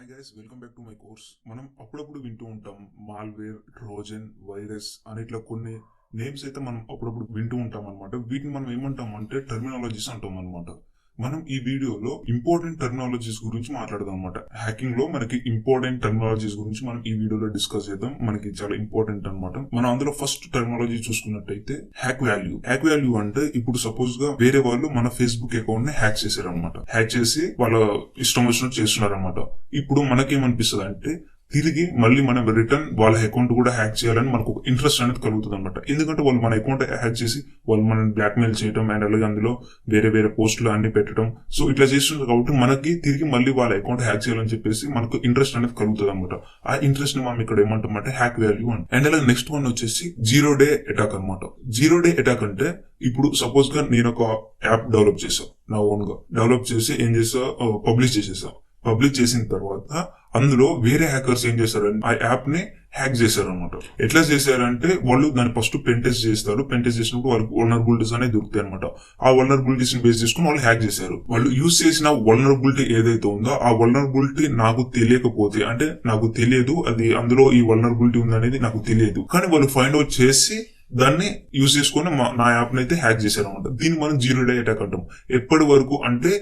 Hi guys, welcome back to my course. మనం అప్పుడప్పుడు వింటూ ఉంటాం మాల్వేర్, ట్రోజన్, వైరస్ అని ఇట్లా కొన్ని నేమ్స్ అయితే మనం అప్పుడప్పుడు వింటూ ఉంటాం అనమాట. వీటిని మనం ఏమంటాం అంటే టెర్మినాలజీస్ అంటాం అనమాట. మనం ఈ వీడియోలో ఇంపార్టెంట్ టెర్మినాలజీస్ గురించి మాట్లాడదాం అనమాట. హ్యాకింగ్ లో మనకి ఇంపార్టెంట్ టెర్మినాలజీస్ గురించి మనం ఈ వీడియోలో డిస్కస్ చేద్దాం. మనకి చాలా ఇంపార్టెంట్ అనమాట. మనం అందులో ఫస్ట్ టెర్మినాలజీ చూసుకున్నట్టయితే హ్యాక్ వాల్యూ. హ్యాక్ వాల్యూ అంటే ఇప్పుడు సపోజ్ గా వేరే వాళ్ళు మన ఫేస్బుక్ అకౌంట్ ని హ్యాక్ చేశారు అనమాట. హ్యాక్ చేసి వాళ్ళ ఇష్టం వచ్చినట్టు చేస్తున్నారు అనమాట. ఇప్పుడు మనకేమనిపిస్తుంది అంటే తిరిగి మళ్ళీ మనం రిటర్న్ వాళ్ళ అకౌంట్ కూడా హ్యాక్ చేయాలని మనకు ఒక ఇంట్రెస్ట్ అనేది కలుగుతుంది అనమాట. ఎందుకంటే వాళ్ళు మన అకౌంట్ హ్యాక్ చేసి వాళ్ళు మనం బ్లాక్మెయిల్ చేయడం అండ్ అలాగే అందులో వేరే వేరే పోస్టులు అన్ని పెట్టడం, సో ఇట్లా చేస్తున్నారు కాబట్టి మనకి తిరిగి మళ్ళీ వాళ్ళ అకౌంట్ హ్యాక్ చేయాలని చెప్పేసి మనకు ఇంట్రెస్ట్ అనేది కలుగుతుంది అనమాట. ఆ ఇంట్రెస్ట్ ని మనం ఇక్కడ ఏమంటామంటే హ్యాక్ వాల్యూ అని. అండ్ అలాగే నెక్స్ట్ వన్ వచ్చేసి 0 day అటాక్ అనమాట. 0 day అటాక్ అంటే ఇప్పుడు సపోజ్ గా నేను ఒక యాప్ డెవలప్ చేశాను, నా ఓన్ గా డెవలప్ చేసి ఏం చేసా, పబ్లిష్ చేసేసా. పబ్లిష్ చేసిన తర్వాత అందులో వేరే హ్యాకర్స్ ఏం చేశారంటే ఆ యాప్ ని హ్యాక్ చేశారు అనమాట. ఎట్లా చేశారంటే వాళ్ళు దాన్ని ఫస్ట్ పెన్ టెస్ట్ చేస్తారు. పెన్ టెస్ట్ చేసినప్పుడు వాళ్ళకి వల్నరబిలిటీస్ అనేది దొరుకుతాయి అనమాట. ఆ వల్నరబిలిటీస్ ని బేస్ చేసుకుని వాళ్ళు హ్యాక్ చేశారు. వాళ్ళు యూజ్ చేసిన వల్నరబిలిటీ ఏదైతే ఉందో ఆ వల్నరబిలిటీ నాకు తెలియకపోతే, అంటే నాకు తెలియదు అది అందులో ఈ వల్నరబిలిటీ ఉందనేది నాకు తెలియదు, కానీ వాళ్ళు ఫైండ్ అవుట్ చేసి దాన్ని యూజ్ చేసుకుని నా యాప్ అయితే హ్యాక్ చేశారు అనమాట. దీన్ని మనం 0 day అటాక్ అంటాం. ఎప్పటి వరకు అంటే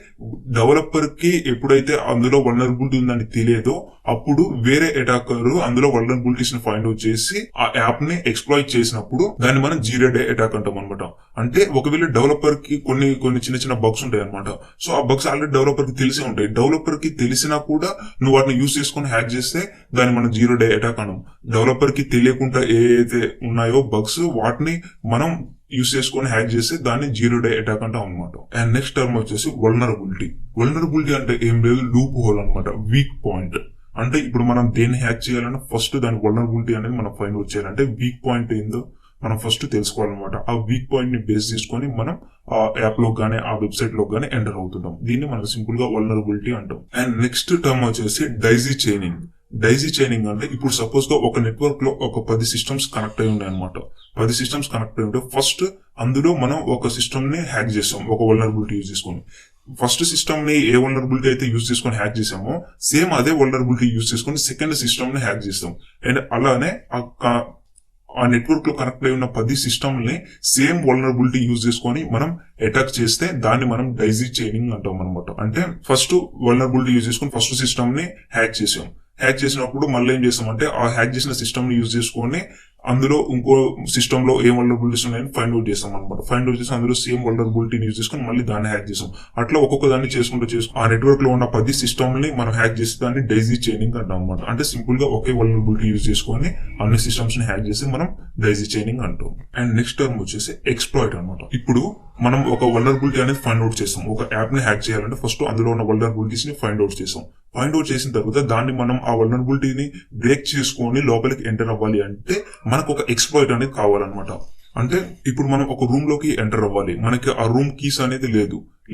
డెవలపర్ కి ఎప్పుడైతే అందులో వల్నరబిలిటీ ఉందని తెలియదో అప్పుడు వేరే అటాకర్ అందులో వల్నరబిలిటీస్ ని ఫైండ్ అవుట్ చేసి ఆ యాప్ ని ఎక్స్ప్లాయిట్ చేసినప్పుడు దాన్ని మనం 0 day అటాక్ అంటాం అనమాట. అంటే ఒకవేళ డెవలపర్ కి కొన్ని చిన్న చిన్న బగ్స్ ఉంటాయి అనమాట. సో ఆ బగ్స్ ఆల్రెడీ డెవలపర్ కి తెలిసే ఉంటాయి. డెవలపర్ కి తెలిసినా కూడా నువ్వు వాటిని యూజ్ చేసుకుని హ్యాక్ చేస్తే దాన్ని మనం 0 day అటాక్ అనం. డెవలపర్ కి తెలియకుండా ఏదైతే ఉన్నాయో బగ్స్ వాటిని మనం యూస్ చేసుకుని హ్యాక్ చేస్తే దాన్ని 0 day అటాక్ అంటాం అనమాట. అండ్ నెక్స్ట్ టర్మ్ వచ్చేసి వల్నరబిలిటీ. వల్నరబిలిటీ అంటే ఏం లేదు, లూప్ హోల్ అనమాట, వీక్ పాయింట్. అంటే ఇప్పుడు మనం దేన్ని హ్యాక్ చేయాలన్నా ఫస్ట్ దాని వల్నరబిలిటీ అనేది మనం ఫైండ్ అవుట్ చేయాలంటే వీక్ పాయింట్ ఏందో మనం ఫస్ట్ తెలుసుకోవాలన్నమాట. ఆ వీక్ పాయింట్ ని బేస్ చేసుకొని మనం ఆ యాప్ లో గానీ ఆ వెబ్సైట్ లో గానీ ఎంటర్ అవుతుంటాం. దీన్ని మనం సింపుల్ గా వల్నరబిలిటీ అంటాం. అండ్ నెక్స్ట్ టర్మ్ వచ్చేసి డైజీ చైనింగ్. డైజీ చైనింగ్ అంటే ఇప్పుడు సపోజ్ గా ఒక నెట్వర్క్ లో ఒక 10 సిస్టమ్స్ కనెక్ట్ అయి ఉన్నాయి అనమాట. 10 సిస్టమ్స్ కనెక్ట్ అయి ఉంటే ఫస్ట్ అందులో మనం ఒక సిస్టమ్ ని హ్యాక్ చేస్తాం ఒక వల్నరబిలిటీ యూజ్ చేసుకొని. ఫస్ట్ సిస్టమ్ ని ఏ వల్నరబిలిటీ అయితే యూజ్ చేసుకొని హ్యాక్ చేసామో సేమ్ అదే వల్నరబిలిటీ యూజ్ చేసుకొని సెకండ్ సిస్టమ్ ని హ్యాక్ చేస్తాం. అండ్ అలానే ఆ నెట్వర్క్ లో కనెక్ట్ అయి ఉన్న 10 సిస్టమ్ ని సేమ్ వల్నరబిలిటీ యూజ్ చేసుకొని మనం అటాక్ చేస్తే దాన్ని మనం డైజీ చైనింగ్ అంటాం అనమాట. అంటే ఫస్ట్ వల్నరబిలిటీ యూజ్ చేసుకొని ఫస్ట్ సిస్టమ్ ని హ్యాక్ చేసాం. హ్యాక్ చేసినప్పుడు మళ్ళీ ఏం చేస్తామంటే ఆ హ్యాక్ చేసిన సిస్టమ్ ని యూజ్ చేసుకొని అందులో ఇంకో సిస్టమ్ లో ఏం వల్నరబిలిటీస్ ఉన్నాయని ఫైండ్ అవుట్ చేస్తాం అనమాట. ఫైండ్ అవుట్ చేసి అందులో సేమ్ వల్నరబిలిటీని యూజ్ చేసుకొని మళ్ళీ దాన్ని హ్యాక్ చేస్తాం. అట్లా ఒక్కొక్క దాన్ని చేసుకుంటూ ఆ నెట్వర్క్ లో ఉన్న 10 సిస్టమ్ ని మనం హ్యాక్ చేసి దాన్ని డైజీ చైనింగ్ అంటాం అనమాట. అంటే సింపుల్ గా ఒకే వల్నరబిలిటీ యూజ్ చేసుకొని అన్ని సిస్టమ్స్ ని హ్యాక్ చేసి మనం డైజీ చైనింగ్ అంటాం. అండ్ నెక్స్ట్ టర్మ్ వచ్చేసి ఎక్స్ప్లాయిట్ అనమాట. ఇప్పుడు మనం ఒక వల్నరబిలిటీ అనేది ఫైండ్ అవుట్ చేస్తాం. ఒక యాప్ ని హ్యాక్ చేయాలంటే ఫస్ట్ అందులో ఉన్న వల్నరబిలిటీస్ ని ఫైండ్ అవుట్ చేస్తాం. ఫైండ్ అవుట్ చేసిన తర్వాత దాన్ని మనం ఆ వల్నరబిలిటీని బ్రేక్ చేసుకొని లోపలికి ఎంటర్ అవ్వాలి అంటే మనకు ఒక ఎక్స్ప్లాయిట్ అనేది కావాలన్నమాట. అంటే ఇప్పుడు మనం ఒక రూమ్ లోకి ఎంటర్ అవ్వాలి, మనకి ఆ రూమ్ కీస్ అనేది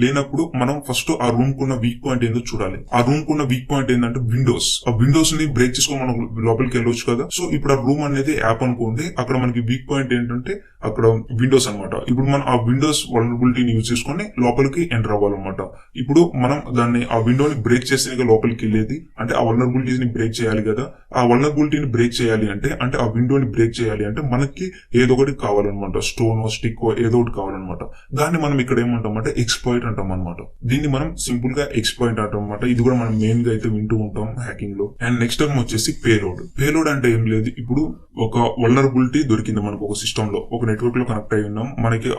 లేనప్పుడు మనం ఫస్ట్ ఆ రూమ్ కున్న వీక్ పాయింట్ ఏందో చూడాలి. ఆ రూమ్ కున్న వీక్ పాయింట్ ఏంటంటే విండోస్. ఆ విండోస్ ని బ్రేక్ చేసుకొని మనం లోపలికి వెళ్ళొచ్చు కదా. సో ఇప్పుడు ఆ రూమ్ అనేది యాప్ అనుకోండి, అక్కడ మనకి వీక్ పాయింట్ ఏంటంటే అక్కడ విండోస్ అనమాట. ఇప్పుడు మనం ఆ విండోస్ వల్నరబిలిటీని యూజ్ చేసుకొని లోపలికి ఎంటర్ అవ్వాలన్నమాట. ఇప్పుడు మనం దాన్ని ఆ విండోని బ్రేక్ చేస్తే లోపలికి వెళ్ళేది, అంటే ఆ వల్నరబిలిటీస్ ని బ్రేక్ చేయాలి కదా. ఆ వల్నరబిలిటీని బ్రేక్ చేయాలి అంటే ఆ విండోని బ్రేక్ చేయాలి అంటే మనకి ఏదో ఒకటి కావాలన్నమాట. స్టోన్ స్టిక్ ఏదో ఒకటి కావాలన్నమాట. దాన్ని మనం ఇక్కడ ఏమంటామంటే ఎక్స్ప్లాయిట్ అంటాం అనమాట. దీన్ని మనం సింపుల్ గా ఎక్స్ప్లాయిట్ అంటాం అనమాట. ఇది కూడా మనం మెయిన్ గా అయితే వింటూ ఉంటాం హ్యాకింగ్ లో. అండ్ నెక్స్ట్ టర్మ్ వచ్చేసి పేలోడ్. పేలోడ్ అంటే ఏం లేదు, ఇప్పుడు ఒక వల్నరబిలిటీ దొరికింది మనకు ఒక సిస్టమ్ లో, ఒక నెట్వర్క్ లో కనెక్ట్ అయి ఉన్నాం, మనకి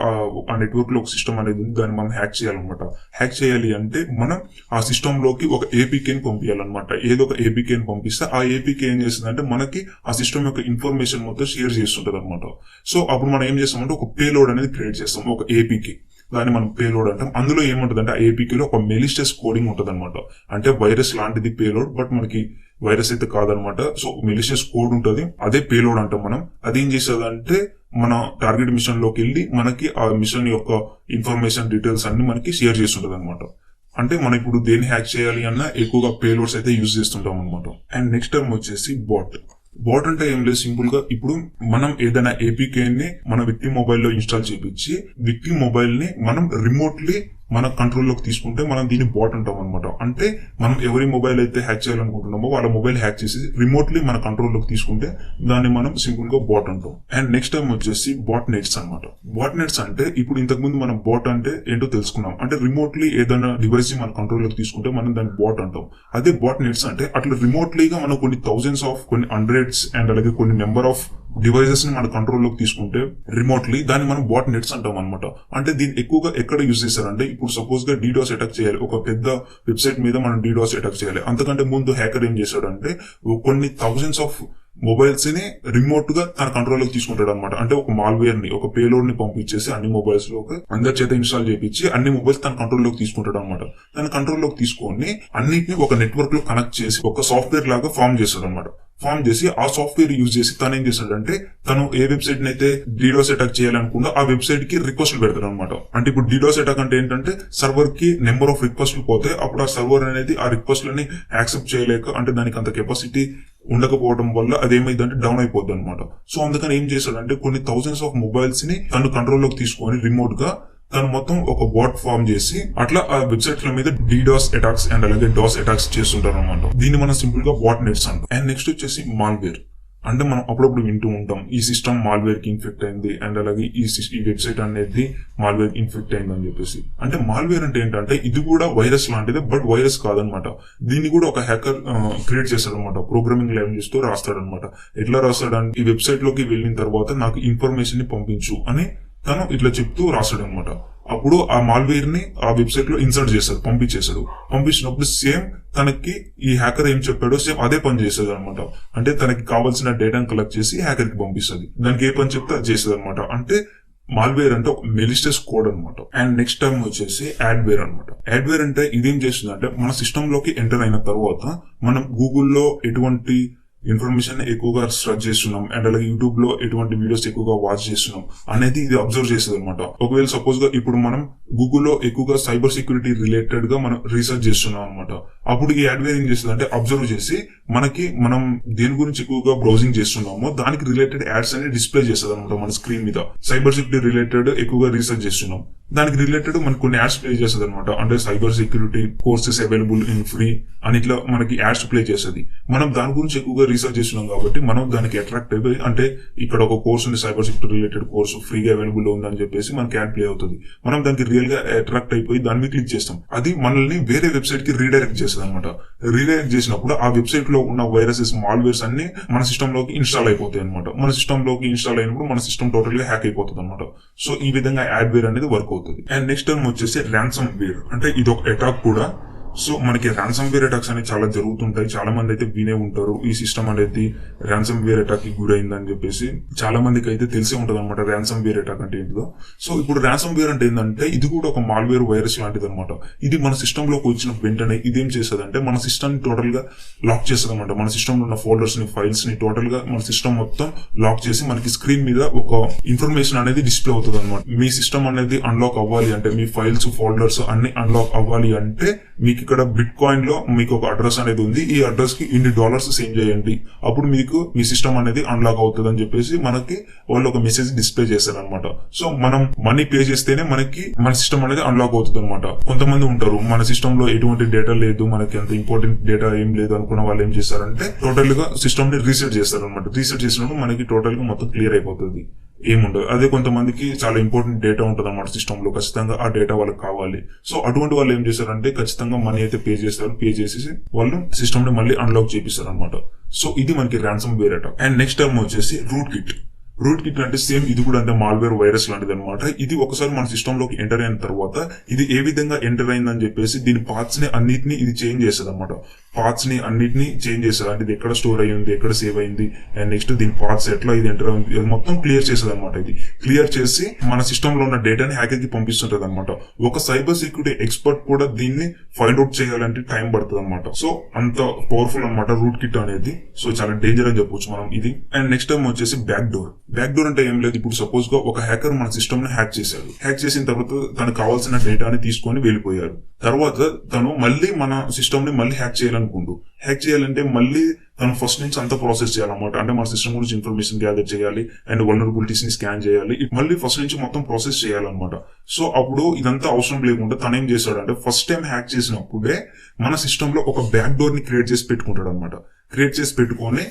ఆ నెట్వర్క్ లో ఒక సిస్టమ్ అనేది ఉంది, దాన్ని మనం హ్యాక్ చేయాలన్నమాట. హ్యాక్ చేయాలి అంటే మనం ఆ సిస్టమ్ లోకి ఒక ఏపీకేని పంపించాలన్నమాట. ఏదో ఒక ఏపీకేని పంపిస్తే ఆ ఏపీకే ఏం చేస్తుంది అంటే మనకి ఆ సిస్టమ్ యొక్క ఇన్ఫర్మేషన్ మొత్తం షేర్ చేస్తుంటది అనమాట. సో అప్పుడు మనం ఏం చేస్తామంటే ఒక పేలోడ్ అనేది క్రియేట్ చేస్తాం, ఒక ఏపీకే. దాన్ని మనం పేలోడ్ అంటాం. అందులో ఏముంటది అంటే ఆ ఏపీకేలో ఒక మెలిషియస్ కోడింగ్ ఉంటది అనమాట. అంటే వైరస్ లాంటిది పేలోడ్, బట్ మనకి వైరస్ అయితే కాదనమాట. సో మెలిషియస్ కోడ్ ఉంటది, అదే పేలోడ్ అంటాం మనం. అదేం చేస్తుంది అంటే మన టార్గెట్ మిషన్ లోకి వెళ్ళి మనకి ఆ మిషన్ యొక్క ఇన్ఫర్మేషన్ డీటెయిల్స్ అన్ని మనకి షేర్ చేస్తుంటది అనమాట. అంటే మనం ఇప్పుడు దేన్ని హ్యాక్ చేయాలి అన్నా ఎక్కువగా పేలోడ్స్ అయితే యూజ్ చేస్తుంటాం అనమాట. అండ్ నెక్స్ట్ టర్మ్ వచ్చేసి బాట్. బాట్ అంటే ఏం లేదు, సింపుల్ గా ఇప్పుడు మనం ఏదైనా ఏపీకే ని మన విక్టిమ్ మొబైల్ లో ఇన్స్టాల్ చేపించి విక్టిమ్ మొబైల్ ని మనం రిమోట్లీ మన కంట్రోల్లోకి తీసుకుంటే మనం దీన్ని బాట్ అంటాం అనమాట. అంటే మనం ఎవరి మొబైల్ అయితే హ్యాక్ చేయాలనుకుంటున్నామో వాళ్ళ మొబైల్ హ్యాక్ చేసి రిమోట్లీ మన కంట్రోల్లోకి తీసుకుంటే దాన్ని మనం సింపుల్ గా బాట్ అంటాం. అండ్ నెక్స్ట్ టైం వచ్చేసి బాట్ నెట్స్ అనమాట. బాట్ నెట్స్ అంటే ఇప్పుడు ఇంతకు ముందు మనం బాట్ అంటే ఏంటో తెలుసుకున్నాం. అంటే రిమోట్లీ ఏదైనా డివైస్ మన కంట్రోల్లోకి తీసుకుంటే మనం దాన్ని బాట్ అంటాం. అదే బాట్ నెట్స్ అంటే అట్లా రిమోట్లీగా మనం కొన్ని థౌసండ్స్ ఆఫ్ కొన్ని హండ్రెడ్స్ అండ్ అలాగే కొన్ని నెంబర్ ఆఫ్ డివైజెస్ ని మన కంట్రోల్లోకి తీసుకుంటే రిమోట్లీ దాన్ని మనం బాట్ నెట్స్ అంటాం అనమాట. అంటే దీన్ని ఎక్కువగా ఎక్కడ యూజ్ చేస్తారంటే ఇప్పుడు సపోజ్ గా డీడాస్ అటాక్ చేయాలి, ఒక పెద్ద వెబ్సైట్ మీద మనం డీడాస్ అటాక్ చేయాలి. అంతకంటే ముందు హ్యాకర్ ఏం చేశాడంటే కొన్ని థౌసండ్స్ ఆఫ్ మొబైల్స్ ని రిమోట్ గా తన కంట్రోల్ లోకి తీసుకుంటాడు అనమాట. అంటే ఒక మాల్వేర్ ని, ఒక పేలోడ్ ని పంపించేసి అన్ని మొబైల్స్ లోకి అందరి చేత ఇన్స్టాల్ చేయించి అన్ని మొబైల్స్ తన కంట్రోల్ లోకి తీసుకుంటాడు అనమాట. తన కంట్రోల్ లోకి తీసుకొని అన్నిటిని ఒక నెట్వర్క్ లో కనెక్ట్ చేసి ఒక సాఫ్ట్వేర్ లాగా ఫామ్ చేస్తాడు అనమాట. ఫామ్ చేసి ఆ సాఫ్ట్వేర్ యూజ్ చేసి తను ఏం చేస్తాడంటే తను ఏ వెబ్సైట్ ని అయితే డీడాస్ అటాక్ చేయాలనుకుందో ఆ వెబ్సైట్ కి రిక్వెస్ట్లు పెడతాడు అనమాట. అంటే ఇప్పుడు డీడాస్ అటాక్ అంటే ఏంటంటే సర్వర్ కి నెంబర్ ఆఫ్ రిక్వెస్ట్లు పోతే అప్పుడు ఆ సర్వర్ అనేది ఆ రిక్వెస్ట్లని యాక్సెప్ట్ చేయలేక, అంటే దానికి అంత కెపాసిటీ ఉండకపోవడం వల్ల అదేమైందంటే డౌన్ అయిపోద్ది అనమాట. సో అందుకని ఏం చేశాడంటే కొన్ని థౌసండ్స్ ఆఫ్ మొబైల్స్ ని తను కంట్రోల్లోకి తీసుకొని రిమోట్ గా తను మొత్తం ఒక బాట్ ఫామ్ చేసి అట్లా ఆ వెబ్సైట్ల మీద డీడాస్ అటాక్స్ అండ్ అలాగే డాస్ అటాక్స్ చేస్తుంటారు అనమాట. దీన్ని మనం సింపుల్ గా బాట్ నెట్స్ అంటాం. అండ్ నెక్స్ట్ వచ్చేసి మాల్వేర్. అంటే మనం అప్పుడప్పుడు వింటూ ఉంటాం ఈ సిస్టమ్ మాల్వేర్ కి ఇన్ఫెక్ట్ అయింది అండ్ అలాగే ఈ వెబ్సైట్ అనేది మాల్వేర్ కి ఇన్ఫెక్ట్ అయింది అని చెప్పేసి. అంటే మాల్వేర్ అంటే ఏంటంటే ఇది కూడా వైరస్ లాంటిదే, బట్ వైరస్ కాదనమాట. దీన్ని కూడా ఒక హ్యాకర్ క్రియేట్ చేస్తాడనమాట. ప్రోగ్రామింగ్ లాంగ్వేజ్ తో రాస్తాడనమాట. ఎట్లా రాస్తాడంటే ఈ వెబ్సైట్ లోకి వెళ్ళిన తర్వాత నాకు ఇన్ఫర్మేషన్ ని పంపించు అని తను ఇట్లా చెప్తూ రాస్తాడనమాట. అప్పుడు ఆ మాల్వేర్ ని ఆ వెబ్సైట్ లో ఇన్సర్ట్ చేస్తాడు, పంపించేశాడు. పంపించినప్పుడు సేమ్ తనకి ఈ హ్యాకర్ ఏం చెప్పాడో సేమ్ అదే పని చేస్తుంది అనమాట. అంటే తనకి కావాల్సిన డేటాను కలెక్ట్ చేసి హ్యాకర్ కి పంపిస్తుంది. దానికి ఏ పని చెప్తే అది చేస్తుంది అనమాట. అంటే మాల్వేర్ అంటే ఒక మెలిషియస్ కోడ్ అనమాట. అండ్ నెక్స్ట్ టైం వచ్చేసి యాడ్వేర్ అనమాట. యాడ్వేర్ అంటే ఇదేం చేస్తుంది అంటే మన సిస్టమ్ లోకి ఎంటర్ అయిన తర్వాత మనం గూగుల్లో ఎటువంటి ఇన్ఫర్మేషన్ ఎక్కువగా సర్చ్ చేస్తున్నాం అండ్ అలాగే యూట్యూబ్ లో ఎటువంటి వీడియోస్ ఎక్కువగా వాచ్ చేస్తున్నాం అనేది ఇది అబ్జర్వ్ చేస్తుంది అనమాట. ఒకవేళ సపోజ్ గా ఇప్పుడు మనం గూగుల్లో ఎక్కువగా సైబర్ సెక్యూరిటీ రిలేటెడ్ గా మనం రీసెర్చ్ చేస్తున్నాం అనమాట. అప్పుడు ఈ యాడ్వేర్ ఏం చేస్తుంది అంటే అబ్జర్వ్ చేసి మనం దేని గురించి ఎక్కువగా బ్రౌజింగ్ చేస్తున్నామో దానికి రిలేటెడ్ యాడ్స్ అనేది డిస్ప్లే చేస్తుంది అనమాట మన స్క్రీన్ మీద. సైబర్ సెక్యూరిటీ రిలేటెడ్ ఎక్కువగా రీసెర్చ్ చేస్తున్నాం, దానికి రిలేటెడ్ మనకి కొన్ని యాడ్స్ ప్లే చేస్తుంది అనమాట. అంటే cyber security courses available in free అని ఇట్లా మనకి యాడ్స్ ప్లే చేస్తుంది. మనం దాని గురించి ఎక్కువగా రీసెర్చ్ చేస్తున్నాం కాబట్టి మనం దానికి అట్రాక్ట్ అయిపోయి, అంటే ఇక్కడ ఒక కోర్స్ ఉంది సైబర్ సెక్యూరిటీ రిలేటెడ్ కోర్సు ఫ్రీగా అవైలబుల్ ఉందని చెప్పేసి మనకి యాడ్ ప్లే అవుతుంది. మనం దానికి రియల్ గా అట్రాక్ట్ అయిపోయి దాని మీద క్లిక్ చేస్తాం. అది మనల్ని వేరే వెబ్సైట్ కి రీడైరెక్ట్ చేస్తుంది అనమాట. రీడైరెక్ట్ చేసినప్పుడు ఆ వెబ్సైట్ లో ఉన్న వైరసెస్, మాల్వేర్స్ అన్ని మన సిస్టమ్ లోకి ఇన్స్టాల్ అయిపోతాయి అనమాట. మన సిస్టమ్ లోకి ఇన్స్టాల్ అయినప్పుడు మన సిస్టమ్ టోటల్ గా హ్యాక్ అయిపోతుంది అనమాట. సో ఈ విధంగా యాడ్వేర్ అనేది వర్క్ అవుతుంది. అండ్ నెక్స్ట్ టర్మ్ వచ్చేసి ర్యాన్సమ్ వేర్. అంటే ఇది ఒక అటాక్ కూడా. సో మనకి ర్యాన్సమ్ వేర్ అటాక్స్ అనేవి చాలా జరుగుతుంటాయి. చాలా మంది అయితే వినే ఉంటారు ఈ సిస్టమ్ అనేది ర్యాన్సమ్ వేర్ అటాక్ కి గురైందని చెప్పేసి. చాలా మందికి అయితే తెలిసే ఉంటది అనమాట ర్యాన్సమ్ వేర్ అటాక్ అంటే ఏంటిదో. సో ఇప్పుడు ర్యాన్సమ్ వేర్ అంటే ఏంటంటే ఇది కూడా ఒక మాల్వేర్ వైరస్ లాంటిది అనమాట. ఇది మన సిస్టమ్ లోకి వచ్చిన వెంటనే ఇదేం చేస్తుంది అంటే మన సిస్టమ్ ని టోటల్ గా లాక్ చేస్తుంది అనమాట. మన సిస్టమ్ లో ఉన్న ఫోల్డర్స్ ని, ఫైల్స్ ని టోటల్ గా మన సిస్టమ్ మొత్తం లాక్ చేసి మనకి స్క్రీన్ మీద ఒక ఇన్ఫర్మేషన్ అనేది డిస్ప్లే అవుతుంది అనమాట. మీ సిస్టమ్ అనేది అన్లాక్ అవ్వాలి అంటే, మీ ఫైల్స్, ఫోల్డర్స్ అన్ని అన్లాక్ అవ్వాలి అంటే మీకు ఇక్కడ బిట్ కాయిన్ లో మీకు ఒక అడ్రస్ అనేది ఉంది. ఈ అడ్రస్ కి ఇన్ని డాలర్స్ సెండ్ చేయండి, అప్పుడు మీకు మీ సిస్టమ్ అనేది అన్లాక్ అవుతుంది అని చెప్పేసి మనకి వాళ్ళు ఒక మెసేజ్ డిస్ప్లే చేస్తారు అనమాట. సో మనం మనీ పే చేస్తేనే మనకి మన సిస్టమ్ అనేది అన్లాక్ అవుతుంది అనమాట. కొంతమంది ఉంటారు మన సిస్టమ్ లో ఎటువంటి డేటా లేదు, మనకి అంత ఇంపార్టెంట్ డేటా ఏం లేదు అనుకున్న వాళ్ళు ఏం చేస్తారంటే టోటల్ గా సిస్టమ్ ని రీసెట్ చేస్తారు అనమాట. రీసెట్ చేసినప్పుడు మనకి టోటల్ గా మొత్తం క్లియర్ అయిపోతుంది, ఏముండదు. అదే కొంతమందికి చాలా ఇంపార్టెంట్ డేటా ఉంటుంది అన్నమాట సిస్టమ్ లో, ఖచ్చితంగా ఆ డేటా వాళ్ళకి కావాలి. సో అటువంటి వాళ్ళు ఏం చేస్తారంటే ఖచ్చితంగా మనీ అయితే పే చేస్తారు, పే చేసేసి వాళ్ళు సిస్టమ్ ని మళ్ళీ అన్లాక్ చేపిస్తారు అనమాట. సో ఇది మనకి ransomware attack. And next term వచ్చేసి రూట్ కిట్. రూట్ కిట్ అంటే సేమ్ ఇది కూడా అంటే మాల్వేర్ వైరస్ లాంటిది అనమాట. ఇది ఒకసారి మన సిస్టమ్ లోకి ఎంటర్ అయిన తర్వాత ఇది ఏ విధంగా ఎంటర్ అయిందని చెప్పేసి దీని పార్ట్స్ ని అన్నిటిని ఇది చేంజ్ చేస్తుంది అనమాట. పార్ట్స్ ని అన్నిటిని చేంజ్ చేస్తారు. అంటే ఇది ఎక్కడ స్టోర్ అయ్యింది, ఎక్కడ సేవ్ అయింది, అండ్ నెక్స్ట్ దీని పార్ట్స్ ఎట్లా ఇది ఎంటర్ అయింది, ఇది మొత్తం క్లియర్ చేస్తుంది అనమాట. ఇది క్లియర్ చేసి మన సిస్టమ్ లో ఉన్న డేటాని హ్యాకర్ కి పంపిస్తుంటది అనమాట. ఒక సైబర్ సెక్యూరిటీ ఎక్స్పర్ట్ కూడా దీన్ని ఫైండ్ అవుట్ చేయాలంటే టైం పడుతుంది అనమాట. సో అంత పవర్ఫుల్ అనమాట రూట్ కిట్ అనేది. సో చాలా డేంజర్ అని చెప్పొచ్చు మనం ఇది. అండ్ నెక్స్ట్ టైం వచ్చేసి బ్యాక్ డోర్. బ్యాక్ డోర్ అంటే ఏం లేదు. ఇప్పుడు సపోజ్ గా ఒక హ్యాకర్ మన సిస్టమ్ ని హ్యాక్ చేశాడు. హ్యాక్ చేసిన తర్వాత తనకు కావాల్సిన డేటాని తీసుకొని వెళ్ళిపోయారు. తర్వాత తను మళ్ళీ మన సిస్టమ్ ని మళ్ళీ హ్యాక్ చేయాలనుకుంటూ, హ్యాక్ చేయాలంటే మళ్ళీ తను ఫస్ట్ నుంచి అంతా ప్రాసెస్ చేయాలన్నమాట. అంటే మన సిస్టమ్ గురించి ఇన్ఫర్మేషన్ గ్యాదర్ చేయాలి అండ్ వల్నరబిలిటీస్ ని స్కాన్ చేయాలి, మళ్ళీ ఫస్ట్ నుంచి మొత్తం ప్రాసెస్ చేయాలన్నమాట. సో అప్పుడు ఇదంతా అవసరం లేకుండా తను ఏం చేశాడంటే ఫస్ట్ టైం హ్యాక్ చేసినప్పుడే మన సిస్టమ్ లో ఒక బ్యాక్ డోర్ ని క్రియేట్ చేసి పెట్టుకుంటాడు అనమాట. క్రియేట్ చేసి పెట్టుకొని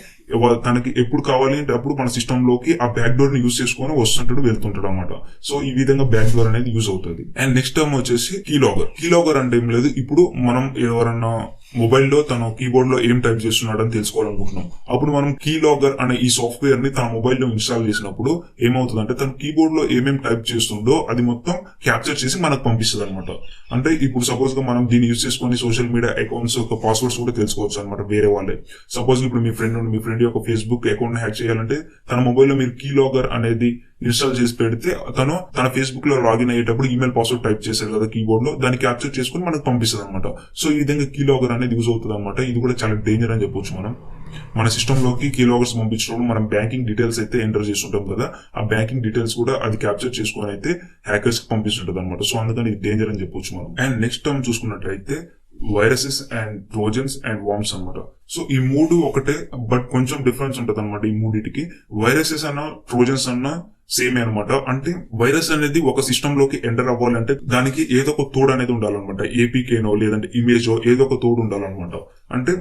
తనకి ఎప్పుడు కావాలి అంటే అప్పుడు మన సిస్టమ్ లోకి ఆ బ్యాక్ డోర్ ని యూజ్ చేసుకొని వస్తుంటాడు, వెళ్తుంటాడు అనమాట. సో ఈ విధంగా బ్యాక్ డోర్ అనేది యూజ్ అవుతుంది. అండ్ నెక్స్ట్ టర్మ్ వచ్చేసి కీలాగర్. కీలాగర్ అంటే ఏం లేదు, ఇప్పుడు మనం ఎవరన్నా మొబైల్లో తన కీబోర్డ్ లో ఏం టైప్ చేస్తున్నాడు అని తెలుసుకోవాలనుకుంటున్నాం. అప్పుడు మనం కీలాగర్ అనే ఈ సాఫ్ట్వేర్ ని తన మొబైల్లో ఇన్స్టాల్ చేసినప్పుడు ఏమవుతుందంటే తన కీబోర్డ్ లో ఏమేమి టైప్ చేస్తుందో అది మొత్తం క్యాప్చర్ చేసి మనకు పంపిస్తుంది అనమాట. అంటే ఇప్పుడు సపోజ్ గా మనం దీన్ని యూజ్ చేసుకొని సోషల్ మీడియా అకౌంట్స్ యొక్క పాస్వర్డ్స్ కూడా తెలుసుకోవచ్చు అనమాట వేరే వాళ్ళే. సపోజ్ ఇప్పుడు మీ ఫ్రెండ్ యొక్క ఫేస్బుక్ అకౌంట్ హ్యాక్ చేయాలంటే తన మొబైల్లో మీరు కీలాగర్ అనేది ఇన్స్టాల్ చేసి పెడితే తను తన ఫేస్బుక్ లో లాగిన్ అయ్యేటప్పుడు ఈమెయిల్ పాస్వర్డ్ టైప్ చేశారు కదా కీబోర్డ్ లో, దాన్ని క్యాప్చర్ చేసుకుని మనకు పంపిస్తుంది అనమాట. సో ఈ విధంగా కీలాగర్ అనేది యూజ్ అవుతుంది అనమాట. ఇది కూడా చాలా డేంజర్ అని చెప్పొచ్చు. మనం మన సిస్టమ్ లోకి కీలాగర్స్ పంపించినప్పుడు మనం బ్యాంకింగ్ డీటెయిల్స్ అయితే ఎంటర్ చేస్తుంటాం కదా, ఆ బ్యాంకింగ్ డీటెయిల్స్ కూడా అది క్యాప్చర్ చేసుకుని అయితే హ్యాకర్స్ కి పంపిస్తుంటది అనమాట. సో అందుకని ఇది డేంజర్ అని చెప్పొచ్చు మనం. అండ్ నెక్స్ట్ టర్మ్ చూసుకున్నట్లయితే viruses and Trojans and worms అనమాట. సో ఈ మూడు ఒకటే, బట్ కొంచెం డిఫరెన్స్ ఉంటది అనమాట ఈ మూడిటికి. వైరసెస్ అన్న ట్రోజన్స్ అన్న సేమే అనమాట. అంటే వైరస్ అనేది ఒక సిస్టమ్ లోకి ఎంటర్ అవ్వాలంటే దానికి ఏదో ఒక తోడు అనేది ఉండాలన్నమాట. ఏపీకేనో లేదంటే ఇమేజో ఏదో ఒక తోడు ఉండాలన్నమాట. అంటే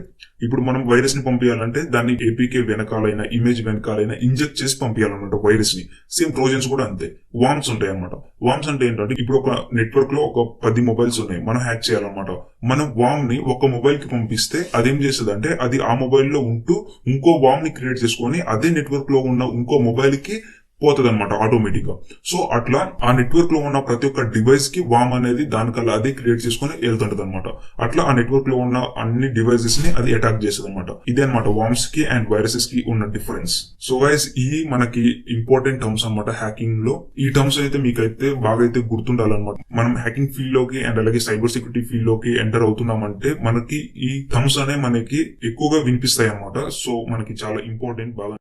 ఇప్పుడు మనం వైరస్ ని పంపించాలంటే దాన్ని ఏపీకే వెనకాలైనా ఇమేజ్ వెనకాలైనా ఇంజెక్ట్ చేసి పంపించాలన్నమాట వైరస్ ని. సేమ్ ట్రోజన్స్ కూడా అంతే. వార్మ్స్ ఉంటాయి అనమాట. వార్మ్స్ అంటే ఏంటంటే ఇప్పుడు ఒక నెట్వర్క్ లో ఒక 10 మొబైల్స్ ఉన్నాయి, మనం హ్యాక్ చేయాలన్నమాట. మనం వార్మ్ ని ఒక మొబైల్ కి పంపిస్తే అదేం చేస్తుంది అంటే అది ఆ మొబైల్లో ఉంటూ ఇంకో వార్మ్ ని క్రియేట్ చేసుకొని అదే నెట్వర్క్ లో ఉన్న ఇంకో మొబైల్ కి పోతుంది అనమాట ఆటోమేటిక్ గా. సో అట్లా ఆ నెట్వర్క్ లో ఉన్న ప్రతి ఒక్క డివైస్ కి వామ్ అనేది దానికల్లా అదే క్రియేట్ చేసుకుని వెళ్తుంటది అనమాట. అట్లా ఆ నెట్వర్క్ లో ఉన్న అన్ని డివైసెస్ ని అది అటాక్ చేస్తుంది అనమాట. ఇదే అనమాట వామ్స్ కి అండ్ వైరసెస్ కి ఉన్న డిఫరెన్స్. సో గైస్ ఈ మనకి ఇంపార్టెంట్ టర్మ్స్ అనమాట హ్యాకింగ్ లో. ఈ టర్మ్స్ అయితే మీకైతే బాగా అయితే గుర్తుండాలన్నమాట. మనం హ్యాకింగ్ ఫీల్డ్ లోకి అండ్ అలాగే సైబర్ సెక్యూరిటీ ఫీల్డ్ లోకి ఎంటర్ అవుతున్నామంటే మనకి ఈ టర్మ్స్ అనే మనకి ఎక్కువగా వినిపిస్తాయి అనమాట. సో మనకి చాలా ఇంపార్టెంట్ బాగా